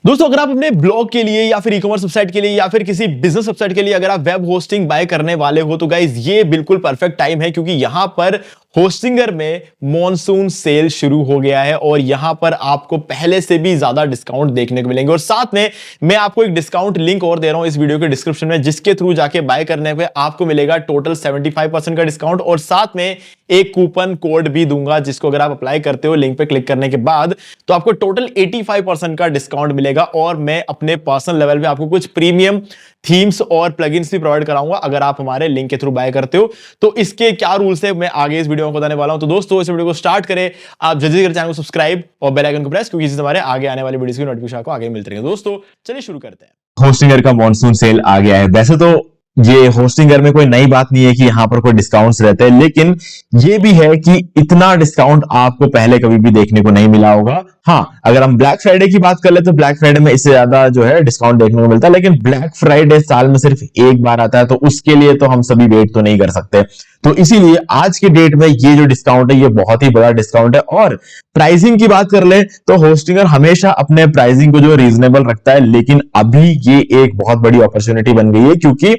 दोस्तों अगर आप अपने ब्लॉग के लिए या फिर ई कॉमर्स वेबसाइट के लिए या फिर किसी बिजनेस वेबसाइट के लिए अगर आप वेब होस्टिंग बाय करने वाले हो तो गाइज ये बिल्कुल परफेक्ट टाइम है, क्योंकि यहां पर होस्टिंगर में मॉनसून सेल शुरू हो गया है और यहां पर आपको पहले से भी ज्यादा डिस्काउंट देखने को मिलेंगे। और साथ में मैं आपको एक डिस्काउंट लिंक और दे रहा हूं इस वीडियो के डिस्क्रिप्शन में, जिसके थ्रू जाके बाय करने पे आपको मिलेगा टोटल 75% का डिस्काउंट और साथ में एक कूपन कोड भी दूंगा, जिसको अगर आप अप्लाई करते हो लिंक पे क्लिक करने के बाद तो आपको टोटल 85% का डिस्काउंट मिलेगा। और मैं अपने पर्सनल लेवल पे आपको कुछ प्रीमियम थीम्स और प्लगइन्स भी प्रोवाइड कराऊंगा अगर आप हमारे लिंक के थ्रू बाय करते हो। तो इसके क्या रूल्स है मैं आगे इस वीडियो में बताने वाला हूं। तो दोस्तों इस वीडियो को स्टार्ट करें, आप जल्दी से चैनल को सब्सक्राइब और बेल आइकन को प्रेस, क्योंकि इससे हमारे आगे आने वाली वीडियोस की नोटिफिकेशन आपको आगे मिलती रहेगी। दोस्तों चलिए शुरू करते हैं। होस्टिंगर का मॉनसून सेल आ गया है। वैसे तो ये होस्टिंगर में कोई नई बात नहीं है कि यहां पर कोई डिस्काउंट्स रहते हैं, लेकिन ये भी है कि इतना डिस्काउंट आपको पहले कभी भी देखने को नहीं मिला होगा। हाँ, अगर हम ब्लैक फ्राइडे की बात कर ले तो ब्लैक फ्राइडे में इससे ज्यादा जो है डिस्काउंट देखने को मिलता है, लेकिन ब्लैक फ्राइडे साल में सिर्फ एक बार आता है, तो उसके लिए तो हम सभी वेट तो नहीं कर सकते। तो इसीलिए आज के डेट में ये जो डिस्काउंट है ये बहुत ही बड़ा डिस्काउंट है। और प्राइसिंग की बात कर ले तो होस्टिंगर हमेशा अपने प्राइसिंग को जो रीजनेबल रखता है, लेकिन अभी ये एक बहुत बड़ी अपॉर्चुनिटी बन गई है, क्योंकि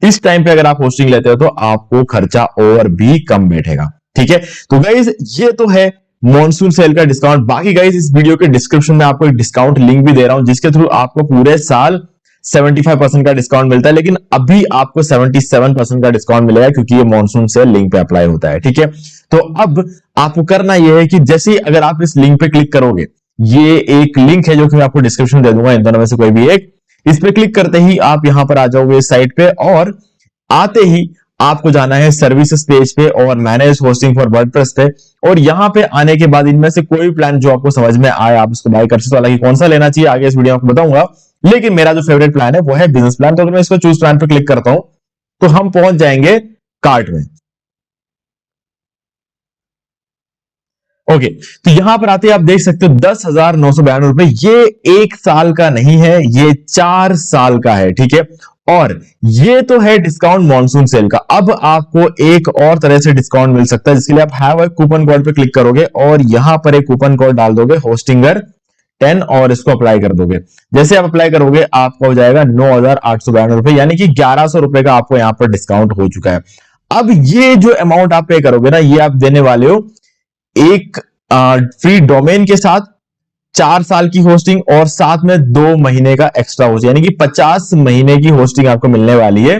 इस टाइम पे अगर आप होस्टिंग लेते हो तो आपको खर्चा और भी कम बैठेगा। ठीक है, तो गाइज ये तो है मॉनसून सेल का डिस्काउंट। बाकी गाइज इस वीडियो के डिस्क्रिप्शन में आपको एक डिस्काउंट लिंक भी दे रहा हूं, जिसके थ्रू आपको पूरे साल 75% का डिस्काउंट मिलता है, लेकिन अभी आपको 77% का डिस्काउंट मिलेगा, क्योंकि ये मॉनसून सेल लिंक पे अप्लाई होता है। ठीक है, तो अब आपको करना यह है कि जैसे ही अगर आप इस लिंक पे क्लिक करोगे, ये एक लिंक है जो कि मैं आपको डिस्क्रिप्शन दे दूंगा, इन दोनों में से कोई भी एक, इस पे क्लिक करते ही आप यहां पर आ जाओगे इस साइट पे, और आते ही आपको जाना है सर्विसेज पेज पे और मैनेज होस्टिंग फॉर वर्डप्रेस पे। और यहां पे आने के बाद इनमें से कोई भी प्लान जो आपको समझ में आए आप उसको बाय कर सकते हो। हालांकि कौन सा लेना चाहिए आगे इस वीडियो में आपको बताऊंगा, लेकिन मेरा जो फेवरेट प्लान है वो है बिजनेस प्लान। तो अगर मैं इसको चूज प्लान पे क्लिक करता हूं तो हम पहुंच जाएंगे कार्ट में। ओके, तो यहां पर आते आप देख सकते हो 10,992 रुपए। ये एक साल का नहीं है, ये 4 साल का है। ठीक है, और ये तो है डिस्काउंट मॉनसून सेल का। अब आपको एक और तरह से डिस्काउंट मिल सकता है, जिसके लिए आप हैव अ कूपन कोड पे क्लिक करोगे और यहां पर एक कूपन कोड डाल दोगे होस्टिंगर 10 और इसको अप्लाई कर दोगे। जैसे आप अप्लाई करोगे आपको हो जाएगा 9,892 रुपए, यानी कि 1,100 रुपए का आपको यहां पर डिस्काउंट हो चुका है। अब ये जो अमाउंट आप पे करोगे ना, ये आप देने वाले हो एक फ्री डोमेन के साथ, 4 साल की होस्टिंग और साथ में 2 महीने का एक्स्ट्रा होस्टिंग, यानी कि 50 महीने की होस्टिंग आपको मिलने वाली है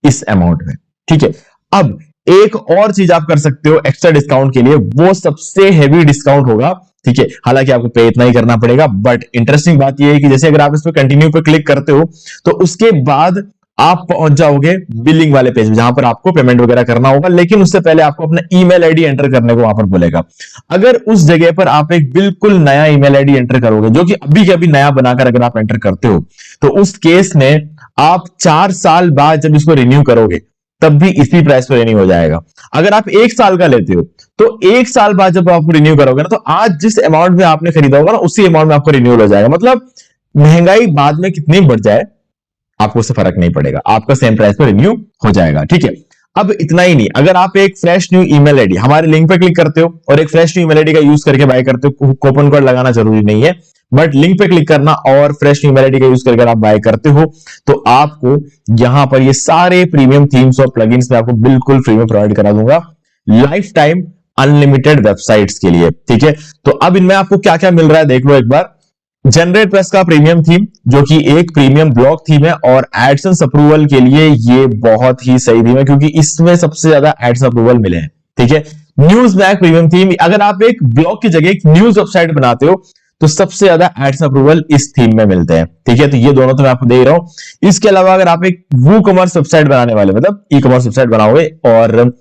इस अमाउंट में। ठीक है, अब एक और चीज आप कर सकते हो एक्स्ट्रा डिस्काउंट के लिए, वो सबसे हेवी डिस्काउंट होगा। ठीक है, हालांकि आपको पे इतना ही करना पड़ेगा, बट इंटरेस्टिंग बात यह है कि जैसे अगर आप इस पर कंटिन्यू पे क्लिक करते हो तो उसके बाद आप पहुंच जाओगे बिलिंग वाले पेज में, जहां पर आपको पेमेंट वगैरह करना होगा, लेकिन उससे पहले आपको अपना ईमेल आईडी एंटर करने को वहां पर बोलेगा। अगर उस जगह पर आप एक बिल्कुल नया ईमेल आईडी एंटर करोगे, जो कि अभी के अभी नया बनाकर अगर आप एंटर करते हो, तो उस केस में आप 4 साल बाद जब इसको रिन्यू करोगे तब भी इसी प्राइस पर रिन्यू हो जाएगा। अगर आप 1 साल का लेते हो तो 1 साल बाद जब आप रिन्यू करोगे ना, तो आज जिस अमाउंट में आपने खरीदा होगा ना, उसी अमाउंट में आपको रिन्यू हो जाएगा। मतलब महंगाई बाद में कितनी बढ़ जाए आपको उससे फर्क नहीं पड़ेगा, आपका सेम प्राइस पर रिन्यू हो जाएगा। ठीक है, अब इतना ही नहीं, अगर आप एक फ्रेश न्यू ईमेल आईडी हमारे लिंक पे क्लिक करते हो और एक फ्रेश न्यू ईमेल आईडी का यूज करके बाय करते हो, कूपन कोड लगाना जरूरी नहीं है, बट लिंक पे क्लिक करना और फ्रेश न्यू ईमेल आईडी का यूज करके आप बाय करते हो, तो आपको यहां पर ये सारे प्रीमियम थीम्स और प्लगइन्स मैं आपको बिल्कुल फ्री में प्रोवाइड करा दूंगा, लाइफ टाइम अनलिमिटेड वेबसाइट्स के लिए। ठीक है, तो अब इनमें आपको क्या क्या मिल रहा है देख लो एक बार। जनरेट प्रेस का प्रीमियम थीम, जो कि एक प्रीमियम ब्लॉग थीम है, और एडसेंस अप्रूवल के लिए ये बहुत ही सही थीम है, क्योंकि इसमें सबसे ज्यादा एडसेंस अप्रूवल मिले हैं। ठीक है, न्यूज मैग प्रीमियम थीम, अगर आप एक ब्लॉग की जगह एक न्यूज वेबसाइट बनाते हो तो सबसे ज्यादा एडसेंस अप्रूवल इस थीम में मिलते हैं। ठीक है, तो ये दोनों तो मैं आपको दे रहा हूं। इसके अलावा अगर आप एक वू कॉमर्स वेबसाइट बनाने वाले, मतलब ई कॉमर्स वेबसाइट बनाओगे, और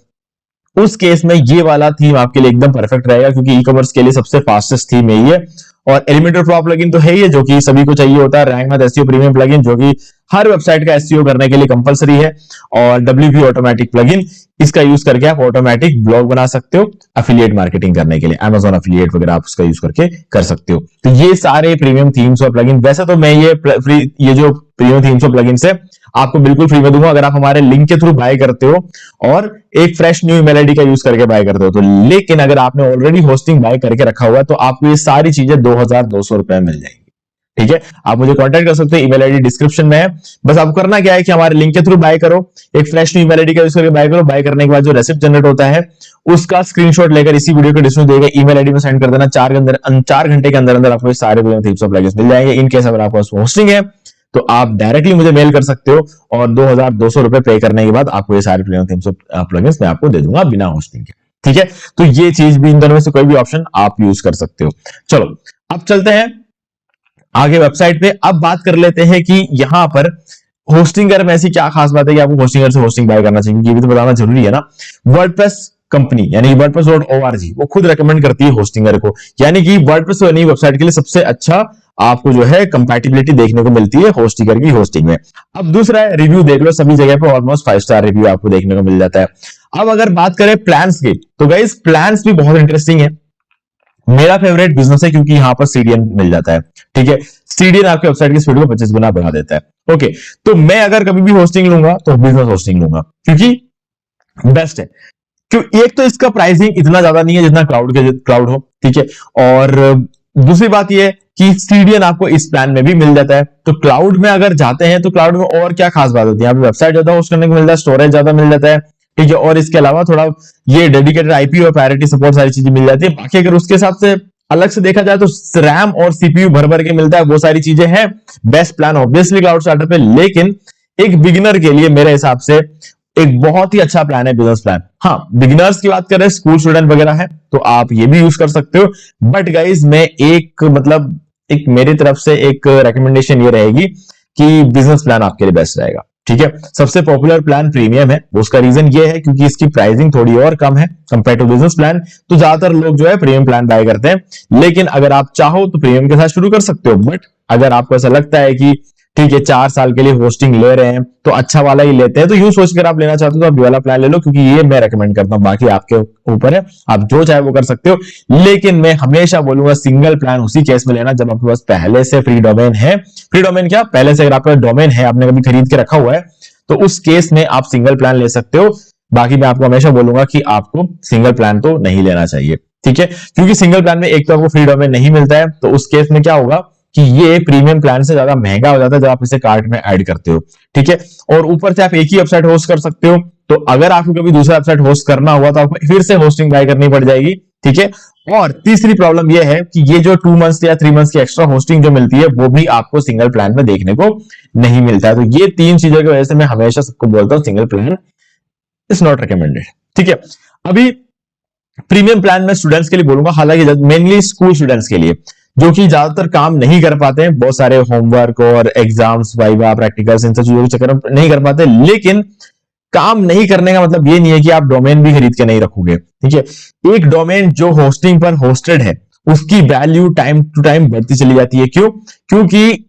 उस केस में ये वाला थीम आपके लिए एकदम परफेक्ट रहेगा, क्योंकि ई कॉमर्स के लिए सबसे फास्टेस्ट थीम यही है। और एलिमेंटर प्रो प्लगइन तो है ही है, जो कि सभी को चाहिए होता है। Rank math SEO premium plugin, जो कि हर वेबसाइट का एसईओ करने के लिए कंपलसरी है। और डब्ल्यूपी ऑटोमेटिक प्लगइन, इसका यूज करके आप ऑटोमेटिक ब्लॉग बना सकते हो एफिलिएट मार्केटिंग करने के लिए, Amazon एफिलिएट वगैरह आप उसका यूज करके कर सकते हो। तो ये सारे प्रीमियम थीम्स और प्लगइन, वैसे तो मैं ये जो प्रीमियम थीम्स और प्लगइन है आपको बिल्कुल फ्री में दूंगा अगर आप हमारे लिंक के थ्रू बाय करते हो और एक फ्रेश न्यू ईमेल आईडी का यूज करके बाय करते हो तो। लेकिन अगर आपने ऑलरेडी होस्टिंग बाय करके रखा हुआ है तो आपको ये सारी चीजें 2,200 रुपए मिल जाएंगी। ठीक है, आप मुझे कांटेक्ट कर सकते हैं, ईमेल आईडी डिस्क्रिप्शन में है। बस आपको करना क्या है कि हमारे लिंक के थ्रू बाय करो, एक फ्रेश ईमेल आईडी का यूज करके बाय करो। बाय करने के बाद जो रेसिप्ट जनरेट होता है उसका स्क्रीनशॉट लेकर इसी वीडियो के डिस्क्रिप्शन देगा ईमेल आईडी में सेंड कर देना। 4 घंटे के अंदर अंदर आपको सारे थीम्स ऑफ प्लगइन्स मिल जाएंगे। इन केस अगर आपको होस्टिंग है तो आप डायरेक्टली मुझे मेल कर सकते हो और 2200 रुपए पे करने के बाद आपको ये सारे थीम्स ऑफ प्लगइन्स मैं आपको दे दूंगा बिना होस्टिंग के। ठीक है, तो ये चीज भी, इन दोनों में से कोई भी ऑप्शन आप यूज कर सकते हो। चलो अब चलते हैं आगे वेबसाइट पे। अब बात कर लेते हैं कि यहां पर होस्टिंगर में ऐसी क्या खास बात है कि आपको होस्टिंगर से होस्टिंग बाय करना चाहिए, ये भी तो बताना जरूरी है ना। वर्डप्रेस कंपनी यानी wordpress.org वो खुद रेकमेंड करती है होस्टिंगर को, यानी कि वर्डप्रेस वाली वेबसाइट के लिए सबसे अच्छा आपको जो है कंपैटिबिलिटी देखने को मिलती है होस्टिंगर की होस्टिंग में। अब दूसरा है रिव्यू देख लो, सभी जगह पे ऑलमोस्ट 5 स्टार रिव्यू आपको देखने को मिल जाता है। अब अगर बात करें प्लान्स की, तो गाइस प्लान्स भी बहुत इंटरेस्टिंग है। मेरा फेवरेट बिजनेस है क्योंकि यहां पर सीडीएन मिल जाता है। ठीक है, सीडीएन आपके वेबसाइट की स्पीड को 25 गुना बढ़ा देता है। ओके, तो मैं अगर कभी भी होस्टिंग लूंगा तो बिजनेस होस्टिंग लूंगा क्योंकि बेस्ट है। क्यों? एक तो इसका प्राइसिंग इतना ज्यादा नहीं है जितना क्लाउड हो। ठीक है, और दूसरी बात यह कि सीडीएन आपको इस प्लान में भी मिल जाता है। तो क्लाउड में अगर जाते हैं तो क्लाउड में और क्या खास बात होती है, यहाँ पे वेबसाइट ज्यादा होस्ट करने को मिलता है, स्टोरेज ज्यादा मिल जाता है। ठीक है, और इसके अलावा थोड़ा ये डेडिकेटेड आईपी और प्रायोरिटी सपोर्ट सारी चीजें मिल जाती है। बाकी अगर उसके हिसाब से अलग से देखा जाए तो रैम और सीपीयू भर भर के मिलता है, वो सारी चीजें हैं। Best plan obviously cloud starter पे, लेकिन एक बिगिनर के लिए मेरे हिसाब से एक बहुत ही अच्छा प्लान है बिजनेस प्लान। हाँ, बिगिनर्स की बात करें, स्कूल स्टूडेंट वगैरह है तो आप ये भी यूज कर सकते हो। बट गाइज मैं एक मेरी तरफ से एक रिकमेंडेशन ये रहेगी कि बिजनेस प्लान आपके लिए बेस्ट रहेगा। ठीक है, सबसे पॉपुलर प्लान प्रीमियम है। उसका रीजन ये है क्योंकि इसकी प्राइसिंग थोड़ी और कम है कंपेयर टू बिजनेस प्लान, तो ज्यादातर लोग जो है प्रीमियम प्लान बाय करते हैं। लेकिन अगर आप चाहो तो प्रीमियम के साथ शुरू कर सकते हो। बट अगर आपको ऐसा लगता है कि ठीक है 4 साल के लिए होस्टिंग ले रहे हैं तो अच्छा वाला ही लेते हैं, तो यूं सोचकर आप लेना चाहते हो तो आप ये वाला प्लान ले लो, क्योंकि ये मैं रेकमेंड करता हूं। बाकी आपके ऊपर है, आप जो चाहे वो कर सकते हो। लेकिन मैं हमेशा बोलूंगा सिंगल प्लान उसी केस में लेना जब आपके पास पहले से फ्री डोमेन है। फ्री डोमेन क्या, पहले से अगर आपका डोमेन है, आपने कभी खरीद के रखा हुआ है, तो उस केस में आप सिंगल प्लान ले सकते हो। बाकी मैं आपको हमेशा बोलूंगा कि आपको सिंगल प्लान तो नहीं लेना चाहिए। ठीक है, क्योंकि सिंगल प्लान में एक तो आपको फ्री डोमेन नहीं मिलता है, तो उस केस में क्या होगा कि ये प्रीमियम प्लान से ज्यादा महंगा हो जाता है जब आप इसे कार्ट में ऐड करते हो। ठीक है, और ऊपर से आप एक ही वेबसाइट होस्ट कर सकते हो, तो अगर आपको कभी दूसरा वेबसाइट होस्ट करना हुआ तो आपको फिर से होस्टिंग बाय करनी पड़ जाएगी। ठीक है, और तीसरी प्रॉब्लम यह है कि ये जो 2 मंथ्स या 3 मंथ्स की एक्स्ट्रा होस्टिंग जो मिलती है वो भी आपको सिंगल प्लान में देखने को नहीं मिलता है। तो ये 3 चीजों की वजह से मैं हमेशा सबको बोलता हूं single plan is not recommended. ठीक है, अभी प्रीमियम प्लान में स्टूडेंट्स के लिए बोलूंगा, हालांकि मेनली स्कूल स्टूडेंट्स के लिए जो कि ज्यादातर काम नहीं कर पाते हैं, बहुत सारे होमवर्क और एग्जाम्स, वाइवा, प्रैक्टिकल्स, इन सब चीजों के चक्कर में नहीं कर पाते। लेकिन काम नहीं करने का मतलब ये नहीं है कि आप डोमेन भी खरीद के नहीं रखोगे। ठीक है, एक डोमेन जो होस्टिंग पर होस्टेड है उसकी वैल्यू टाइम टू टाइम बढ़ती चली जाती है। क्यों? क्योंकि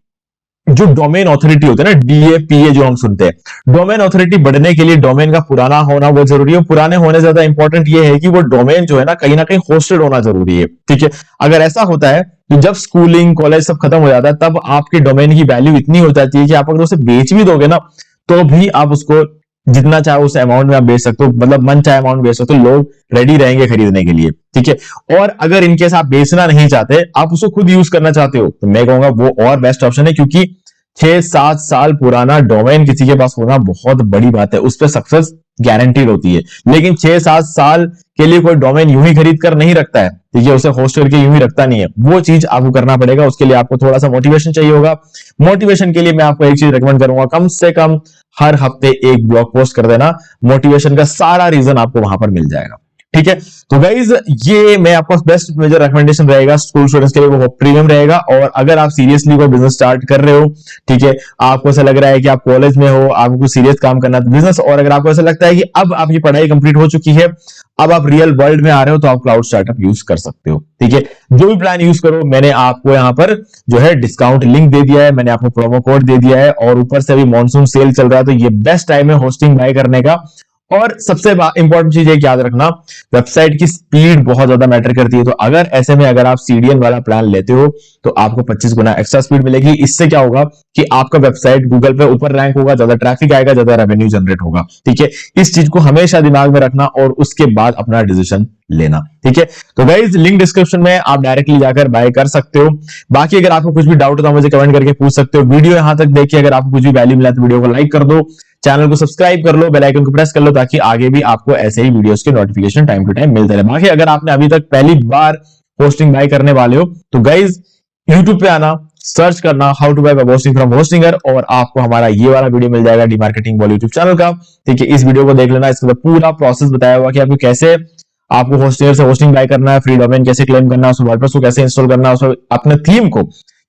जो डोमेन ऑथोरिटी होता है ना, डीएपीए जो हम सुनते हैं, डोमेन ऑथोरिटी बढ़ने के लिए डोमेन का पुराना होना वो जरूरी है। पुराने होने से ज्यादा इंपॉर्टेंट ये है कि वो डोमेन जो है ना कहीं होस्टेड होना जरूरी है। ठीक है, अगर ऐसा होता है तो जब स्कूलिंग कॉलेज सब खत्म हो जाता है तब आपके डोमेन की वैल्यू इतनी हो जाती है कि आप अगर उसे बेच भी दोगे ना तो भी आप उसको जितना चाहे उस अमाउंट में आप बेच सकते हो, मतलब मन चाहे अमाउंट बेच सकते हो, लोग रेडी रहेंगे खरीदने के लिए। ठीक है, और अगर इनकेस आप बेचना नहीं चाहते, आप उसको खुद यूज करना चाहते हो, तो मैं कहूंगा वो और बेस्ट ऑप्शन है। क्योंकि 6-7 साल पुराना डोमेन किसी के पास होना बहुत बड़ी बात है, उस पर सक्सेस गारंटीड होती है। लेकिन 6-7 साल के लिए कोई डोमेन यूं ही खरीद कर नहीं रखता है। ठीक है, उसे होस्ट करके यूं ही रखता नहीं है, वो चीज आपको करना पड़ेगा। उसके लिए आपको थोड़ा सा मोटिवेशन चाहिए होगा। मोटिवेशन के लिए मैं आपको एक चीज रेकमेंड करूंगा, कम से कम हर हफ्ते एक ब्लॉग पोस्ट कर देना, मोटिवेशन का सारा रीजन आपको वहां पर मिल जाएगा। ठीक है, तो गाइज ये मैं आपको बेस्ट मेजर रिकमेंडेशन रहेगा स्कूल स्टूडेंट्स के लिए, वो प्रीमियम रहेगा। और अगर आप सीरियसली कोई बिजनेस स्टार्ट कर रहे हो, ठीक है, आपको ऐसा लग रहा है कि आप कॉलेज में हो, आपको सीरियस काम करना है बिजनेस, और अगर आपको ऐसा लगता है कि अब आपकी पढ़ाई कंप्लीट हो चुकी है, अब आप रियल वर्ल्ड में आ रहे हो, तो आप क्लाउड स्टार्टअप यूज कर सकते हो। ठीक है, जो भी प्लान यूज करो, मैंने आपको यहाँ पर जो है डिस्काउंट लिंक दे दिया है, मैंने आपको प्रोमो कोड दे दिया है, और ऊपर से अभी मॉनसून सेल चल रहा है, तो ये बेस्ट टाइम है होस्टिंग बाय करने का। और सबसे इंपॉर्टेंट चीज है याद रखना, वेबसाइट की स्पीड बहुत ज्यादा मैटर करती है। तो अगर ऐसे में अगर आप सीडीएन वाला प्लान लेते हो तो आपको 25 गुना एक्स्ट्रा स्पीड मिलेगी। इससे क्या होगा कि आपका वेबसाइट गूगल पे ऊपर रैंक होगा, ज्यादा ट्रैफिक आएगा, ज्यादा रेवेन्यू जनरेट होगा। ठीक है, इस चीज को हमेशा दिमाग में रखना और उसके बाद अपना डिसीजन लेना। ठीक है, तो गाइज लिंक डिस्क्रिप्शन में, आप डायरेक्टली जाकर बाय कर सकते हो। बाकी अगर आपको कुछ भी डाउट हो तो मुझे कमेंट करके पूछ सकते हो। वीडियो यहां तक देखिए, अगर आपको कुछ भी वैल्यू मिला तो वीडियो को लाइक कर दो, चैनल को सब्सक्राइब कर लो, बेल आइकन को प्रेस कर लो, ताकि आगे भी आपको ऐसे ही वीडियोस के नोटिफिकेशन टाइम टू टाइम मिलते रहे। बाकी अगर आपने अभी तक पहली बार होस्टिंग बाय करने वाले हो तो गाइज यूट्यूब पे आना, सर्च करना how to buy web hosting from Hostinger, और आपको हमारा ये वाला वीडियो मिल जाएगा डीमार्केटिंग बॉल यूट्यूब चैनल का। ठीक है, इस वीडियो को देख लेना, इसके बाद पूरा प्रोसेस बताया हुआ कि आपको कैसे आपको होस्टिंगर से होस्टिंग बाय करना है, फ्री डोमेन कैसे क्लेम करना है, उसमें वर्डप्रेस को कैसे इंस्टॉल करना है, उसमें अपने थीम को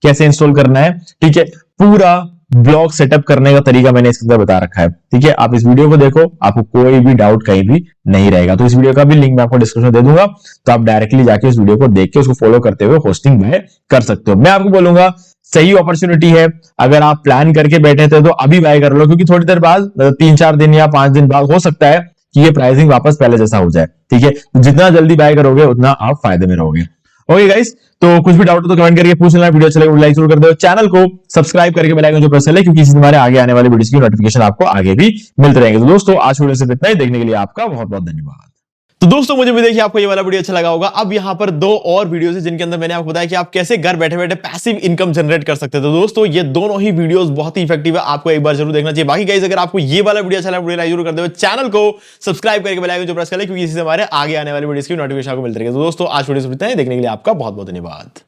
कैसे इंस्टॉल करना है। ठीक है, पूरा ब्लॉग सेटअप करने का तरीका मैंने इसके अंदर बता रखा है। ठीक है, आप इस वीडियो को देखो, आपको कोई भी डाउट कहीं भी नहीं रहेगा। तो इस वीडियो का भी लिंक मैं आपको डिस्क्रिप्शन में दे दूंगा, तो आप डायरेक्टली जाके इस वीडियो को देख के उसको फॉलो करते हुए होस्टिंग बाय कर सकते हो। मैं आपको बोलूंगा सही अपॉर्चुनिटी है, अगर आप प्लान करके बैठे थे तो अभी बाय कर लो, क्योंकि थोड़ी देर बाद 3-4 दिन या 5 दिन बाद हो सकता है कि ये प्राइसिंग वापस पहले जैसा हो जाए। ठीक है, तो जितना जल्दी बाय करोगे उतना आप फायदे में रहोगे। ओके गाइस, तो कुछ भी डाउट हो तो कमेंट करके पूछ लेना। वीडियो अच्छा लगे लाइक जरूर कर दो, चैनल को सब्सक्राइब करके बेल आइकन जो प्रेस कर ले, क्योंकि इससे हमारे आगे आने वाले वीडियोस की नोटिफिकेशन आपको आगे भी मिलते रहेंगे। तो दोस्तों आज वीडियो से इतना ही, देखने के लिए आपका बहुत बहुत धन्यवाद। तो दोस्तों मुझे भी देखिए आपको ये वाला वीडियो अच्छा लगा होगा। अब यहाँ पर 2 और वीडियोस है जिनके अंदर मैंने आपको बताया कि आप कैसे घर बैठे बैठे पैसिव इनकम जनरेट कर सकते हैं। तो दोस्तों ये दोनों ही वीडियोस बहुत ही इफेक्टिव है, आपको एक बार जरूर देखना चाहिए। बाकी गाइस अगर आपको ये वाला वीडियो अच्छा लगा, वीडियो लाइक जरूर कर दो, चैनल को सब्सक्राइब करके बेल आइकन जो प्रेस कर ले, क्योंकि इससे हमारे आगे आने वाले वीडियोस की नोटिफिकेशन आपको मिलती रहेगी। तो दोस्तों आज वीडियो से इतना ही, देखने के लिए आपका बहुत बहुत धन्यवाद।